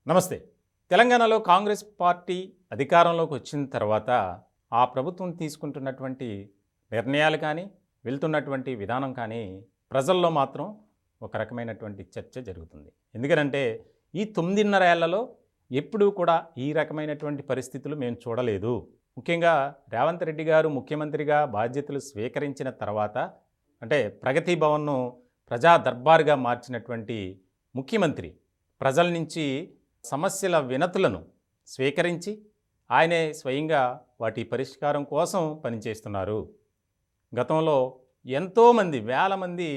నమస్తే. తెలంగాణలో కాంగ్రెస్ పార్టీ అధికారంలోకి వచ్చిన తర్వాత ఆ ప్రభుత్వం తీసుకుంటున్నటువంటి నిర్ణయాలు కానీ, వెళ్తున్నటువంటి విధానం కానీ ప్రజల్లో మాత్రం ఒక రకమైనటువంటి చర్చ జరుగుతుంది. ఎందుకనంటే ఈ 9.5 ఏళ్లలో ఎప్పుడూ కూడా ఈ రకమైనటువంటి పరిస్థితులు మేము చూడలేదు. ముఖ్యంగా రేవంత్ రెడ్డి గారు ముఖ్యమంత్రిగా బాధ్యతలు స్వీకరించిన తర్వాత అంటే ప్రగతి భవన్‌ను ప్రజా దర్బార్‌గా మార్చినటువంటి ముఖ్యమంత్రి ప్రజల నుంచి సమస్యల వినతులను స్వీకరించి ఆయనే స్వయంగా వాటి పరిష్కారం కోసం పనిచేస్తున్నారు. గతంలో ఎంతోమంది వేల మంది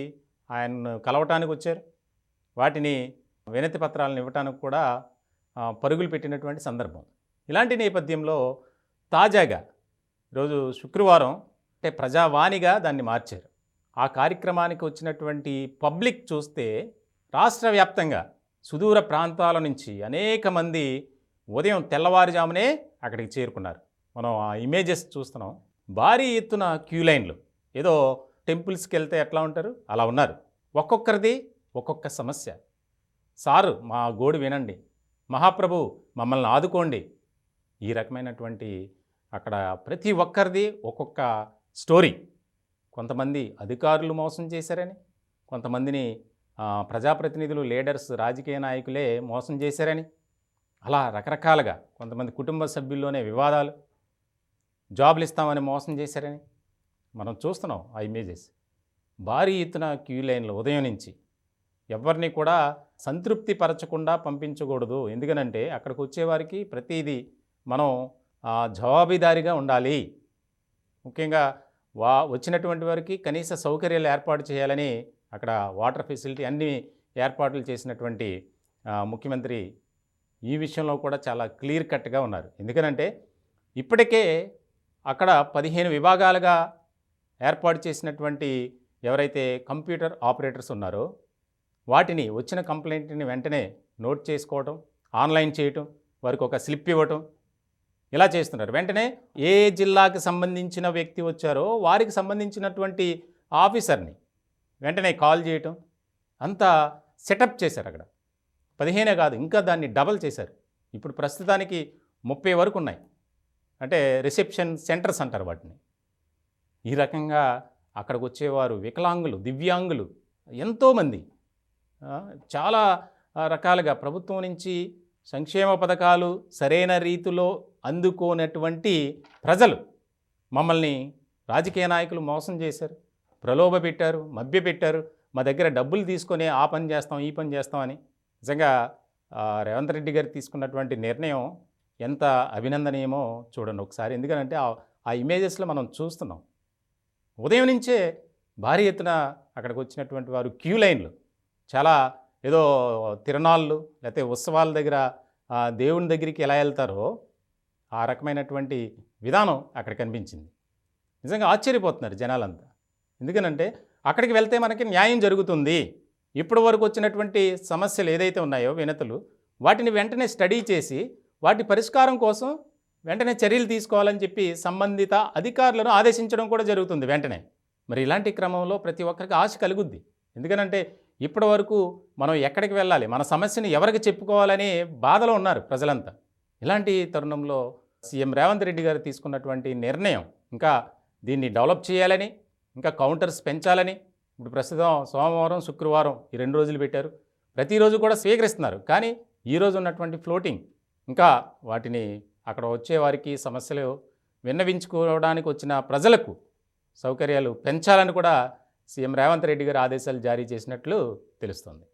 ఆయన్ను కలవటానికి వచ్చారు. వాటిని వినతి పత్రాలను ఇవ్వటానికి కూడా పరుగులు పెట్టినటువంటి సందర్భం. ఇలాంటి నేపథ్యంలో తాజాగా ఈరోజు శుక్రవారం అంటే ప్రజావాణిగా దాన్ని మార్చారు. ఆ కార్యక్రమానికి వచ్చినటువంటి పబ్లిక్ చూస్తే రాష్ట్ర వ్యాప్తంగా సుదూర ప్రాంతాల నుంచి అనేక మంది ఉదయం తెల్లవారుజామునే అక్కడికి చేరుకున్నారు. మనం ఆ ఇమేజెస్ చూస్తున్నాం. భారీ ఎత్తున క్యూ లైన్లు, ఏదో టెంపుల్స్కి వెళ్తే ఎట్లా ఉంటారు అలా ఉన్నారు. ఒక్కొక్కరిది ఒక్కొక్క సమస్య. సారు మా గోడు వినండి, మహాప్రభు మమ్మల్ని ఆదుకోండి. ఈ రకమైనటువంటి అక్కడ ప్రతి ఒక్కరిది ఒక్కొక్క స్టోరీ. కొంతమంది అధికారులు మోసం చేశారని, కొంతమందిని ప్రజాప్రతినిధులు, లీడర్స్, రాజకీయ నాయకులే మోసం చేశారని, అలా రకరకాలుగా కొంతమంది కుటుంబ సభ్యుల్లోనే వివాదాలు, జాబులు ఇస్తామని మోసం చేశారని మనం చూస్తున్నాం ఆ ఇమేజెస్. భారీ ఎత్తున క్యూ లైన్లు ఉదయం నుంచి ఎవరిని కూడా సంతృప్తి పరచకుండా పంపించకూడదు. ఎందుకనంటే అక్కడికి వచ్చేవారికి ప్రతిదీ మనం జవాబుదారీగా ఉండాలి. ముఖ్యంగా వచ్చినటువంటి వారికి కనీస సౌకర్యాలు ఏర్పాటు చేయాలని అక్కడ వాటర్ ఫెసిలిటీ అన్ని ఏర్పాట్లు చేసినటువంటి ముఖ్యమంత్రి ఈ విషయంలో కూడా చాలా క్లియర్ కట్గా ఉన్నారు. ఎందుకనంటే ఇప్పటికే అక్కడ 15 విభాగాలుగా ఏర్పాటు చేసినటువంటి ఎవరైతే కంప్యూటర్ ఆపరేటర్స్ ఉన్నారో వాటిని వచ్చిన కంప్లైంట్ని వెంటనే నోట్ చేసుకోవటం, ఆన్లైన్ చేయటం, వారికి ఒక స్లిప్ ఇవ్వటం, ఇలా చేస్తున్నారు. వెంటనే ఏ జిల్లాకి సంబంధించిన వ్యక్తి వచ్చారో వారికి సంబంధించినటువంటి ఆఫీసర్ని వెంటనే కాల్ చేయటం, అంతా సెటప్ చేశారు. అక్కడ 15 కాదు, ఇంకా దాన్ని డబల్ చేశారు. ఇప్పుడు ప్రస్తుతానికి 30 వరకు ఉన్నాయి. అంటే రిసెప్షన్ సెంటర్స్ అంటారు వాటిని. ఈ రకంగా అక్కడికి వచ్చేవారు వికలాంగులు, దివ్యాంగులు ఎంతోమంది చాలా రకాలుగా ప్రభుత్వం నుంచి సంక్షేమ పథకాలు సరైన రీతిలో అందుకోనటువంటి ప్రజలు మమ్మల్ని రాజకీయ నాయకులు మోసం చేశారు, ప్రలోభ పెట్టారు, మభ్య పెట్టారు, మా దగ్గర డబ్బులు తీసుకొని ఆ పని చేస్తాం ఈ పని చేస్తామని. నిజంగా రేవంత్ రెడ్డి గారు తీసుకున్నటువంటి నిర్ణయం ఎంత అభినందనీయమో చూడండి ఒకసారి. ఎందుకంటే ఆ ఇమేజెస్లో మనం చూస్తున్నాం. ఉదయం నుంచే భారీ ఎత్తున అక్కడికి వచ్చినటువంటి వారు క్యూ లైన్లు, చాలా ఏదో తిరణాళ్ళు లేకపోతే ఉత్సవాల దగ్గర దేవుని దగ్గరికి ఎలా వెళ్తారో ఆ రకమైనటువంటి విధానం అక్కడ కనిపించింది. నిజంగా ఆశ్చర్యపోతున్నారు జనాలంతా. ఎందుకనంటే అక్కడికి వెళ్తే మనకి న్యాయం జరుగుతుంది. ఇప్పటి వరకు వచ్చినటువంటి సమస్యలు ఏదైతే ఉన్నాయో వినతులు, వాటిని వెంటనే స్టడీ చేసి వాటి పరిష్కారం కోసం వెంటనే చర్యలు తీసుకోవాలని చెప్పి సంబంధిత అధికారులను ఆదేశించడం కూడా జరుగుతుంది వెంటనే. మరి ఇలాంటి క్రమంలో ప్రతి ఒక్కరికి ఆశ కలుగుద్ది. ఎందుకనంటే ఇప్పటి వరకు మనం ఎక్కడికి వెళ్ళాలి, మన సమస్యను ఎవరికి చెప్పుకోవాలని బాధలో ఉన్నారు ప్రజలంతా. ఇలాంటి తరుణంలో సీఎం రేవంత్ రెడ్డి గారు తీసుకున్నటువంటి నిర్ణయం ఇంకా దీన్ని డెవలప్ చేయాలని, ఇంకా కౌంటర్స్ పెంచాలని. ఇప్పుడు ప్రస్తుతం సోమవారం, శుక్రవారం ఈ 2 రోజులు పెట్టారు. ప్రతిరోజు కూడా స్వీకరిస్తున్నారు. కానీ ఈరోజు ఉన్నటువంటి ఫ్లోటింగ్ ఇంకా వాటిని అక్కడ వచ్చేవారికి సమస్యలు విన్నవించుకోవడానికి వచ్చిన ప్రజలకు సౌకర్యాలు పెంచాలని కూడా సీఎం రేవంత్ రెడ్డి గారు ఆదేశాలు జారీ చేసినట్లు తెలుస్తోంది.